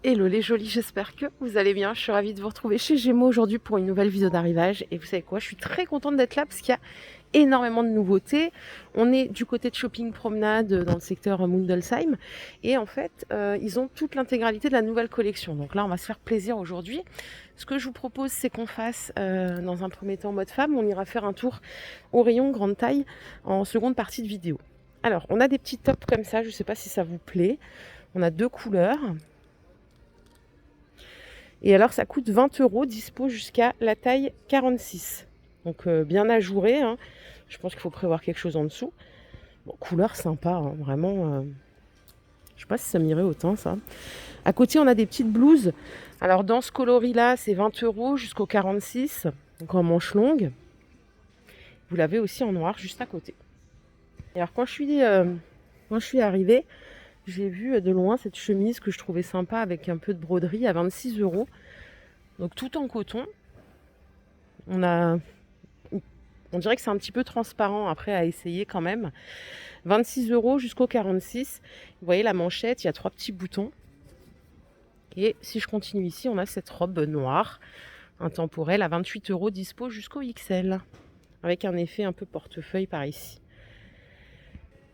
Hello les jolis, j'espère que vous allez bien. Je suis ravie de vous retrouver chez Gémeaux aujourd'hui pour une nouvelle vidéo d'arrivage. Et vous savez quoi, je suis très contente d'être là parce qu'il y a énormément de nouveautés. On est du côté de Shopping Promenade dans le secteur Mundelsheim. Et en fait, ils ont toute l'intégralité de la nouvelle collection. Donc là, on va se faire plaisir aujourd'hui. Ce que je vous propose, c'est qu'on fasse dans un premier temps en mode femme. On ira faire un tour au rayon grande taille en seconde partie de vidéo. Alors, on a des petits tops comme ça. Je ne sais pas si ça vous plaît. On a deux couleurs. Et alors, ça coûte 20 €, dispo jusqu'à la taille 46. Donc, bien ajouré. Hein. Je pense qu'il faut prévoir quelque chose en dessous. Bon, couleur sympa, hein, vraiment. Je sais pas si ça m'irait autant, ça. À côté, on a des petites blouses. Alors, dans ce coloris-là, c'est 20 € jusqu'au 46. Donc, en manche longue. Vous l'avez aussi en noir, juste à côté. Et alors, quand je suis arrivée, j'ai vu de loin cette chemise que je trouvais sympa avec un peu de broderie à 26 €. Donc tout en coton. On dirait que c'est un petit peu transparent après à essayer quand même. 26 € jusqu'au 46. Vous voyez la manchette, il y a 3 petits boutons. Et si je continue ici, on a cette robe noire intemporelle à 28 € dispo jusqu'au XL. Avec un effet un peu portefeuille par ici.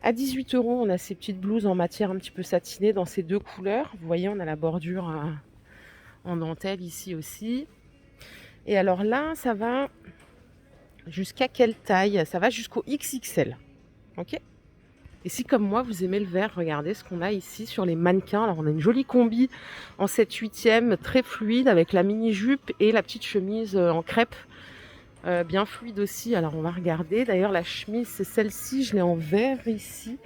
À 18 €, on a ces petites blouses en matière un petit peu satinée dans ces deux couleurs. Vous voyez, on a la bordure en dentelle ici aussi. Et alors là, ça va jusqu'à quelle taille? Ça va jusqu'au XXL. Ok? Et si comme moi, vous aimez le vert, regardez ce qu'on a ici sur les mannequins. Alors on a une jolie combi en 7/8e, très fluide, avec la mini-jupe et la petite chemise en crêpe. Bien fluide aussi. Alors on va regarder. D'ailleurs, la chemise, c'est celle-ci. Je l'ai en vert ici.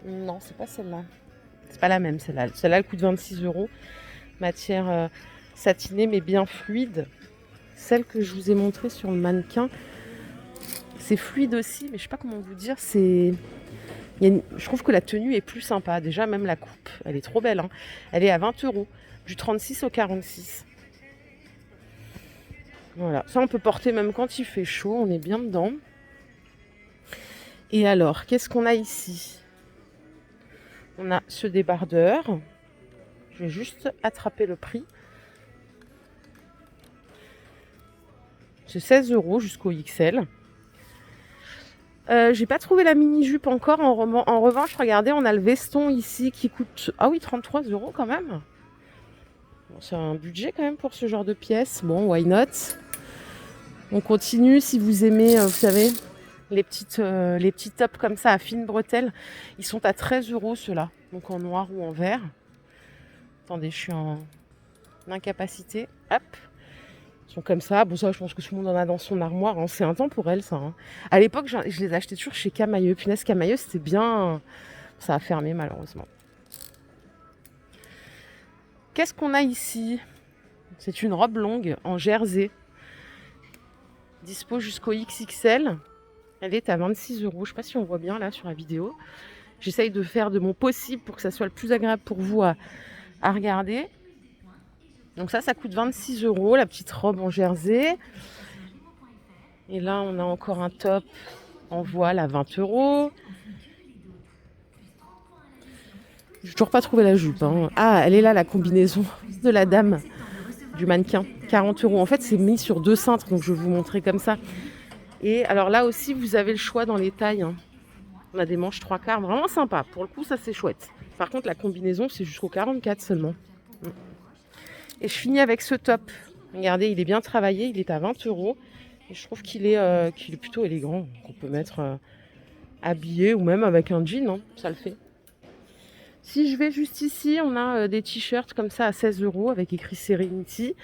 Non, c'est pas celle-là. C'est pas la même, celle-là. Celle-là, elle coûte 26 €. Matière satinée, mais bien fluide. Celle que je vous ai montrée sur le mannequin, c'est fluide aussi, mais je sais pas comment vous dire. Je trouve que la tenue est plus sympa. Déjà, même la coupe, elle est trop belle. Hein. Elle est à 20 €, du 36 au 46. Voilà, ça on peut porter même quand il fait chaud, on est bien dedans. Et alors, qu'est-ce qu'on a ici? On a ce débardeur. Je vais juste attraper le prix. C'est 16 € jusqu'au XL. J'ai pas trouvé la mini-jupe encore. En revanche, regardez, on a le veston ici qui coûte... Ah oui, 33 € quand même. Bon, c'est un budget quand même pour ce genre de pièces. Bon, why not? On continue. Si vous aimez, vous savez, les petits tops comme ça à fines bretelles, ils sont à 13 € ceux-là. Donc en noir ou en vert. Attendez, je suis en incapacité. Hop. Ils sont comme ça. Bon, ça, je pense que tout le monde en a dans son armoire. Hein. C'est intemporel, ça. Hein. À l'époque, je les achetais toujours chez Camailleux. Punaise, Camailleux, c'était bien... Ça a fermé, malheureusement. Qu'est-ce qu'on a ici? C'est une robe longue en jersey. Dispo jusqu'au XXL. Elle est à 26 €. Je ne sais pas si on voit bien, là, sur la vidéo. J'essaye de faire de mon possible pour que ça soit le plus agréable pour vous à regarder. Donc ça coûte 26 €, la petite robe en jersey. Et là, on a encore un top en voile à 20 €. J'ai toujours pas trouvé la jupe. Hein. Ah, elle est là, la combinaison de la dame du mannequin. 40 €. En fait, c'est mis sur 2 cintres, donc je vais vous montrer comme ça. Et alors là aussi, vous avez le choix dans les tailles. Hein. On a des manches 3/4, vraiment sympa. Pour le coup, ça, c'est chouette. Par contre, la combinaison, c'est jusqu'au 44 seulement. Et je finis avec ce top. Regardez, il est bien travaillé, il est à 20 €. Et je trouve qu'il est plutôt élégant, qu'on peut mettre habillé ou même avec un jean, hein, ça le fait. Si je vais juste ici, on a des t-shirts comme ça à 16 € avec écrit Serenity.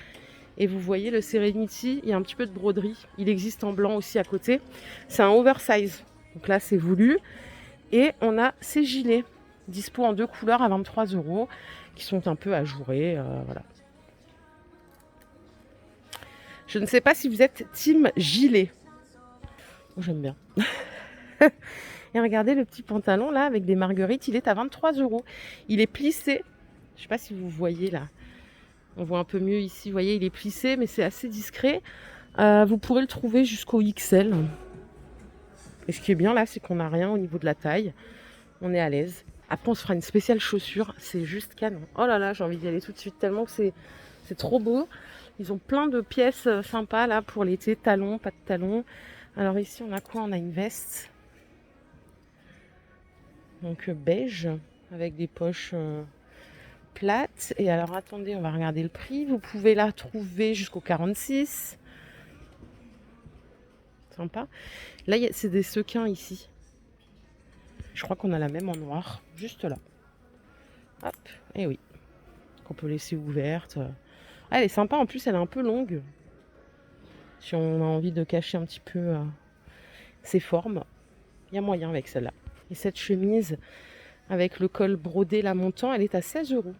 Et vous voyez le Serenity, il y a un petit peu de broderie. Il existe en blanc aussi à côté. C'est un oversize. Donc là, c'est voulu. Et on a ces gilets, dispo en 2 couleurs à 23 €, qui sont un peu ajourés. Voilà. Je ne sais pas si vous êtes team gilet. Moi, j'aime bien. Et regardez le petit pantalon là avec des marguerites, il est à 23 €. Il est plissé. Je ne sais pas si vous voyez là. On voit un peu mieux ici. Vous voyez, il est plissé, mais c'est assez discret. Vous pourrez le trouver jusqu'au XL. Et ce qui est bien là, c'est qu'on n'a rien au niveau de la taille. On est à l'aise. Après, on se fera une spéciale chaussure. C'est juste canon. Oh là là, j'ai envie d'y aller tout de suite tellement que c'est trop beau. Ils ont plein de pièces sympas là pour l'été. Talons, pas de talons. Alors ici, on a quoi? On a une veste. Donc beige avec des poches plates. Et alors attendez, on va regarder le prix. Vous pouvez la trouver jusqu'au 46. Sympa. Là, c'est des sequins ici. Je crois qu'on a la même en noir, juste là. Hop, et oui. Qu'on peut laisser ouverte. Ah, elle est sympa, en plus elle est un peu longue. Si on a envie de cacher un petit peu ses formes, il y a moyen avec celle-là. Et cette chemise avec le col brodé la montant, elle est à 16 €.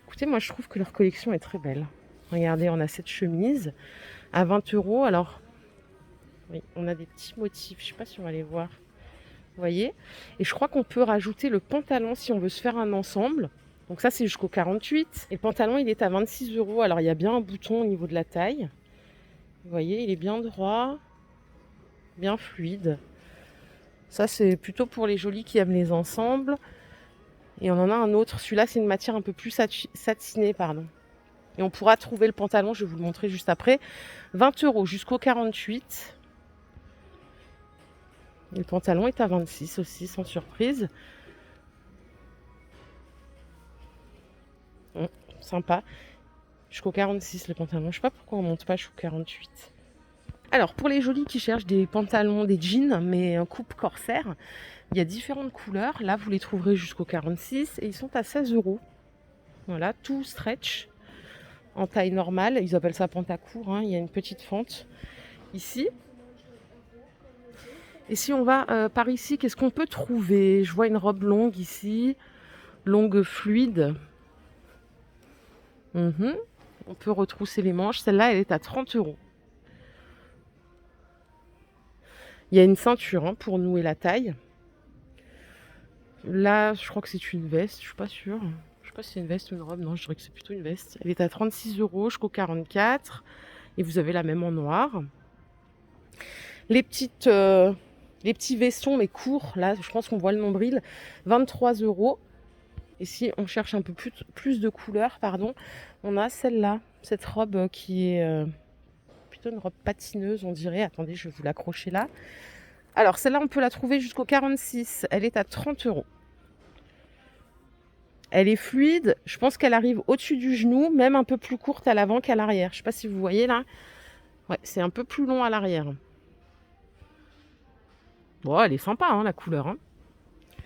Écoutez, moi je trouve que leur collection est très belle. Regardez, on a cette chemise à 20 €. Alors, oui, on a des petits motifs, je ne sais pas si on va les voir. Vous voyez? Et je crois qu'on peut rajouter le pantalon si on veut se faire un ensemble. Donc ça, c'est jusqu'au 48. Et le pantalon, il est à 26 €. Alors, il y a bien un bouton au niveau de la taille. Vous voyez, il est bien droit, bien fluide. Ça, c'est plutôt pour les jolis qui aiment les ensembles. Et on en a un autre. Celui-là, c'est une matière un peu plus satinée, pardon. Et on pourra trouver le pantalon, je vais vous le montrer juste après. 20 € jusqu'au 48. Et le pantalon est à 26 aussi, sans surprise. Sympa. Jusqu'au 46 le pantalon. Je sais pas pourquoi on monte pas jusqu'au 48. Alors, pour les jolis qui cherchent des pantalons, des jeans, mais en coupe corsaire, il y a différentes couleurs. Là, vous les trouverez jusqu'au 46 et ils sont à 16 €. Voilà, tout stretch, en taille normale. Ils appellent ça pantacourt, hein. Il y a une petite fente ici. Et si on va par ici, qu'est-ce qu'on peut trouver? Je vois une robe longue ici, longue fluide. On peut retrousser les manches. Celle-là, elle est à 30 €. Il y a une ceinture pour nouer la taille. Là, je crois que c'est une veste, je suis pas sûre. Je sais pas si c'est une veste ou une robe. Non, je dirais que c'est plutôt une veste. Elle est à 36 € jusqu'au 44. Et vous avez la même en noir. Les petits vestons, mais courts, là, je pense qu'on voit le nombril, 23 €. Et si on cherche un peu plus de couleurs, pardon, on a celle-là, cette robe qui est plutôt une robe patineuse, on dirait. Attendez, je vais vous l'accrocher là. Alors, celle-là, on peut la trouver jusqu'au 46. Elle est à 30 €. Elle est fluide. Je pense qu'elle arrive au-dessus du genou, même un peu plus courte à l'avant qu'à l'arrière. Je ne sais pas si vous voyez là. Ouais, c'est un peu plus long à l'arrière. Bon, elle est sympa, hein, la couleur.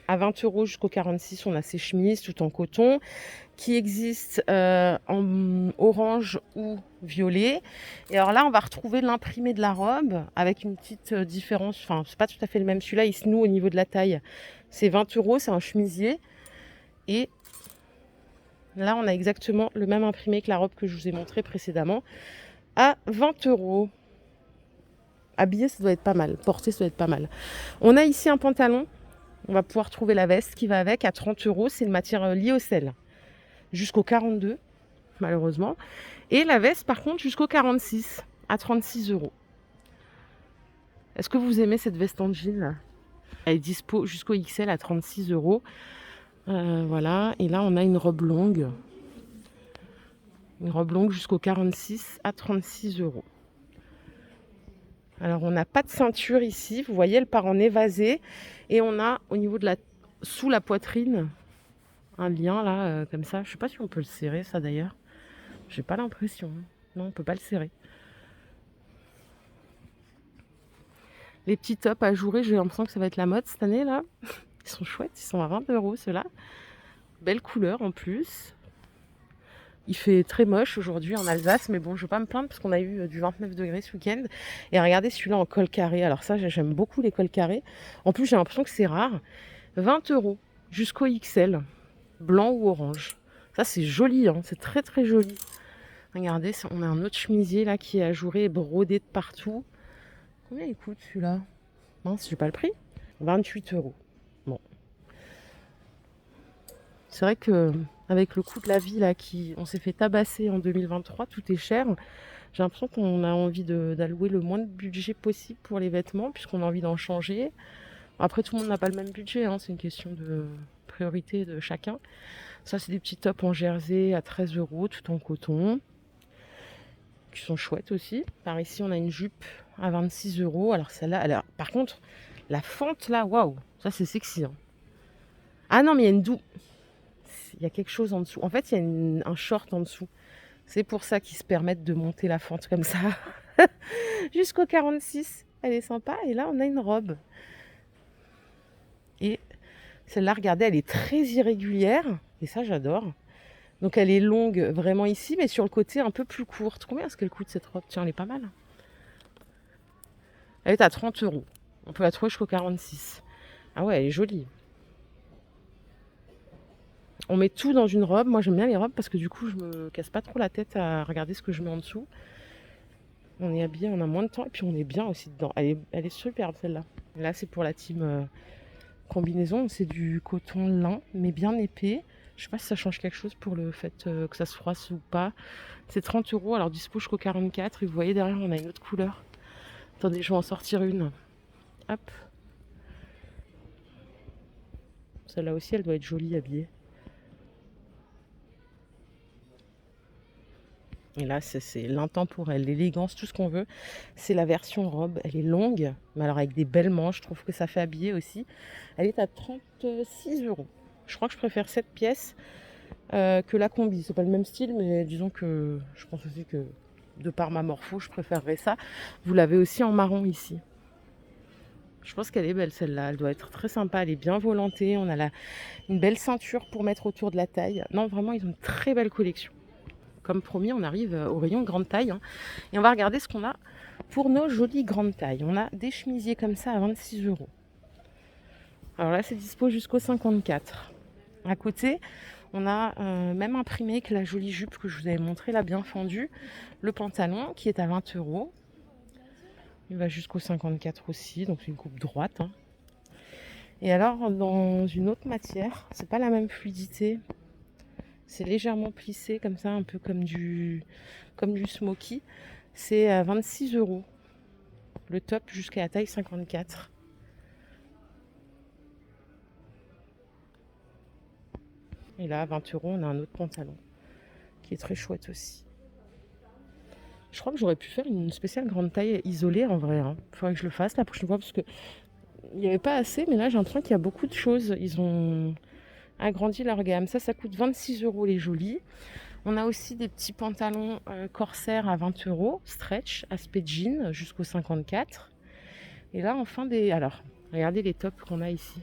À 20 € jusqu'au 46, on a ces chemises tout en coton qui existent en orange ou violet. Et alors là, on va retrouver l'imprimé de la robe avec une petite différence. Enfin, c'est pas tout à fait le même. Celui-là, il se noue au niveau de la taille. C'est 20 €, c'est un chemisier. Et là, on a exactement le même imprimé que la robe que je vous ai montré précédemment à 20 €. Habillé, ça doit être pas mal. Porté, ça doit être pas mal. On a ici un pantalon. On va pouvoir trouver la veste qui va avec à 30 €. C'est une matière lyocell. Jusqu'au 42, malheureusement. Et la veste, par contre, jusqu'au 46, à 36 €. Est-ce que vous aimez cette veste en jean? Elle est dispo jusqu'au XL à 36 €. Voilà. Et là, on a une robe longue. Une robe longue jusqu'au 46 à 36 €. Alors, on n'a pas de ceinture ici. Vous voyez, elle part en évasé. Et on a, au niveau de sous la poitrine, un lien là, comme ça. Je ne sais pas si on peut le serrer, ça d'ailleurs. J'ai pas l'impression. Non, on peut pas le serrer. Les petits tops ajourés, j'ai l'impression que ça va être la mode cette année là. Ils sont chouettes, ils sont à 20 € ceux-là. Belle couleur en plus. Il fait très moche aujourd'hui en Alsace, mais bon, je ne vais pas me plaindre parce qu'on a eu du 29 degrés ce week-end. Et regardez celui-là en col carré. Alors ça, j'aime beaucoup les cols carrés. En plus, j'ai l'impression que c'est rare. 20 € jusqu'au XL, blanc ou orange. Ça, c'est joli, hein. C'est très très joli. Regardez, on a un autre chemisier là qui est ajouré, brodé de partout. Combien il coûte celui-là? Mince, j'ai pas le prix. 28 €. Bon. C'est vrai que avec le coût de la vie là, on s'est fait tabasser en 2023, tout est cher. J'ai l'impression qu'on a envie d'allouer le moins de budget possible pour les vêtements, puisqu'on a envie d'en changer. Après, tout le monde n'a pas le même budget, hein, c'est une question de priorité de chacun. Ça, c'est des petits tops en jersey à 13 euros, tout en coton, qui sont chouettes aussi. Par ici, on a une jupe à 26 euros. Alors celle-là, par contre, la fente là, waouh, ça c'est sexy, hein. Ah non, mais il y a il y a quelque chose en dessous. En fait, il y a un short en dessous. C'est pour ça qu'ils se permettent de monter la fente comme ça jusqu'au 46. Elle est sympa. Et là, on a une robe. Et celle-là, regardez, elle est très irrégulière. Et ça, j'adore. Donc, elle est longue vraiment ici, mais sur le côté un peu plus courte. Combien est-ce qu'elle coûte cette robe? Tiens, elle est pas mal. Elle est à 30 euros. On peut la trouver jusqu'au 46. Ah ouais, elle est jolie. On met tout dans une robe. Moi, j'aime bien les robes parce que du coup, je me casse pas trop la tête à regarder ce que je mets en dessous. On est habillé, on a moins de temps et puis on est bien aussi dedans. Elle est superbe celle-là. Là, c'est pour la team combinaison. C'est du coton lin, mais bien épais. Je sais pas si ça change quelque chose pour le fait que ça se froisse ou pas. C'est 30 euros, alors dispo jusqu'au 44. Et vous voyez derrière, on a une autre couleur. Attendez, je vais en sortir une. Hop. Celle-là aussi, elle doit être jolie habillée. Et là, c'est l'intemporel, l'élégance, tout ce qu'on veut. C'est la version robe. Elle est longue, mais alors avec des belles manches. Je trouve que ça fait habiller aussi. Elle est à 36 euros. Je crois que je préfère cette pièce que la combi. C'est pas le même style, mais disons que je pense aussi que de par ma morpho, je préférerais ça. Vous l'avez aussi en marron ici. Je pense qu'elle est belle celle-là. Elle doit être très sympa. Elle est bien volantée. On a une belle ceinture pour mettre autour de la taille. Non, vraiment, ils ont une très belle collection. Comme promis, on arrive au rayon grande taille, hein, et on va regarder ce qu'on a pour nos jolies grandes tailles. On a des chemisiers comme ça à 26 euros. Alors là, c'est dispo jusqu'au 54. À côté, on a même imprimé que la jolie jupe que je vous avais montrée, là, bien fendue. Le pantalon qui est à 20 euros. Il va jusqu'au 54 aussi, donc c'est une coupe droite, hein. Et alors, dans une autre matière, c'est pas la même fluidité. C'est légèrement plissé comme ça, un peu comme du smoky. C'est à 26 euros. Le top jusqu'à la taille 54. Et là, à 20 euros, on a un autre pantalon qui est très chouette aussi. Je crois que j'aurais pu faire une spéciale grande taille isolée en vrai, hein. Il faudrait que je le fasse la prochaine fois parce que il n'y avait pas assez, mais là j'ai l'impression qu'il y a beaucoup de choses. Ils ont agrandi leur gamme. Ça coûte 26 euros les jolis. On a aussi des petits pantalons corsaires à 20 euros, stretch, aspect jean jusqu'au 54. Et là, enfin, alors, regardez les tops qu'on a ici.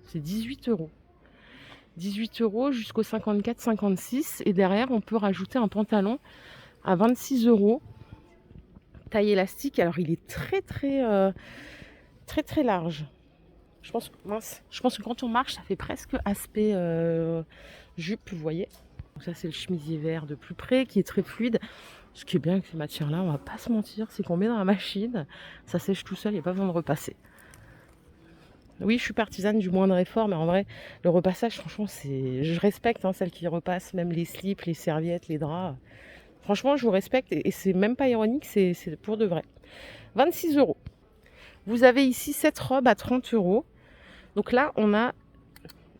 C'est 18 euros. 18 euros jusqu'au 54-56. Et derrière, on peut rajouter un pantalon à 26 euros. Taille élastique. Alors, il est très, très large. Je pense que quand on marche, ça fait presque aspect jupe, vous voyez. Donc ça, c'est le chemisier vert de plus près, qui est très fluide. Ce qui est bien avec ces matières-là, on va pas se mentir, c'est qu'on met dans la machine, ça sèche tout seul, il n'y a pas besoin de repasser. Oui, je suis partisane du moindre effort, mais en vrai, le repassage, franchement, je respecte, hein, celles qui repassent, même les slips, les serviettes, les draps. Franchement, je vous respecte, et c'est même pas ironique, c'est pour de vrai. 26 euros. Vous avez ici cette robe à 30 euros. Donc là, on a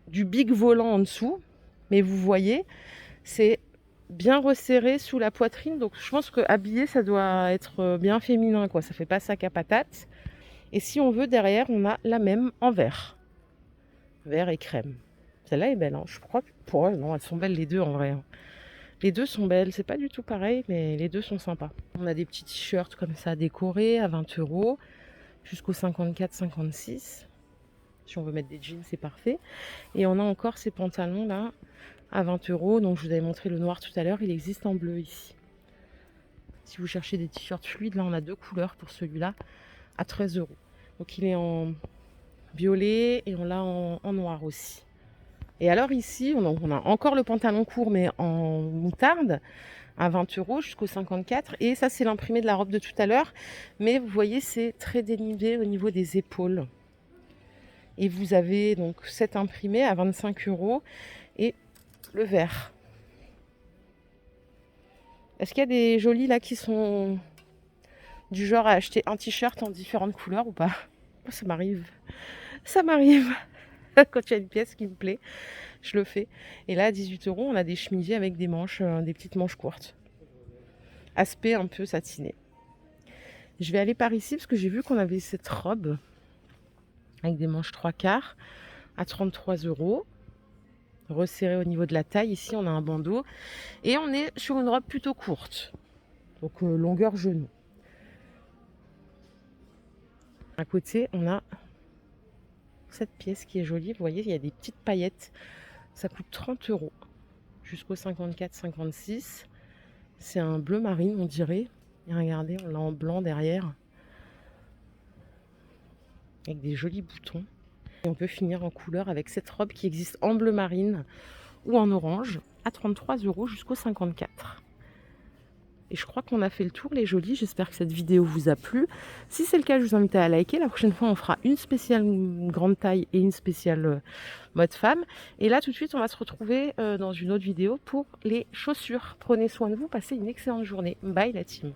du big volant en dessous, mais vous voyez, c'est bien resserré sous la poitrine. Donc je pense que habillé, ça doit être bien féminin, quoi. Ça fait pas sac à patate. Et si on veut, derrière, on a la même en vert. Vert et crème. Celle-là est belle, hein. Je crois que pour elles, non, elles sont belles les deux en vrai, hein. Les deux sont belles, c'est pas du tout pareil, mais les deux sont sympas. On a des petits t-shirts comme ça décorés à 20 euros jusqu'au 54-56. Si on veut mettre des jeans, c'est parfait. Et on a encore ces pantalons là à 20 euros. Donc je vous avais montré le noir tout à l'heure, il existe en bleu ici. Si vous cherchez des t-shirts fluides, là on a deux couleurs pour celui-là à 13 euros. Donc il est en violet et on l'a en noir aussi. Et alors ici, on a encore le pantalon court mais en moutarde à 20 euros jusqu'au 54. Et ça, c'est l'imprimé de la robe de tout à l'heure. Mais vous voyez, c'est très dénudé au niveau des épaules. Et vous avez donc cet imprimé à 25 euros et le vert. Est-ce qu'il y a des jolis là qui sont du genre à acheter un t-shirt en différentes couleurs ou pas? Ça m'arrive. Ça m'arrive. Quand il y a une pièce qui me plaît, je le fais. Et là, à 18 euros, on a des chemisiers avec des manches, des petites manches courtes. Aspect un peu satiné. Je vais aller par ici parce que j'ai vu qu'on avait cette robe avec des manches 3/4 à 33 euros. Resserrée au niveau de la taille. Ici, on a un bandeau. Et on est sur une robe plutôt courte. Donc, longueur genou. À côté, on a cette pièce qui est jolie. Vous voyez, il y a des petites paillettes. Ça coûte 30 euros jusqu'au 54-56. C'est un bleu marine, on dirait. Et regardez, on l'a en blanc derrière. Avec des jolis boutons. Et on peut finir en couleur avec cette robe qui existe en bleu marine ou en orange à 33 euros jusqu'au 54. Et je crois qu'on a fait le tour, les jolis. J'espère que cette vidéo vous a plu. Si c'est le cas, je vous invite à liker. La prochaine fois, on fera une spéciale grande taille et une spéciale mode femme. Et là, tout de suite, on va se retrouver dans une autre vidéo pour les chaussures. Prenez soin de vous, passez une excellente journée. Bye la team.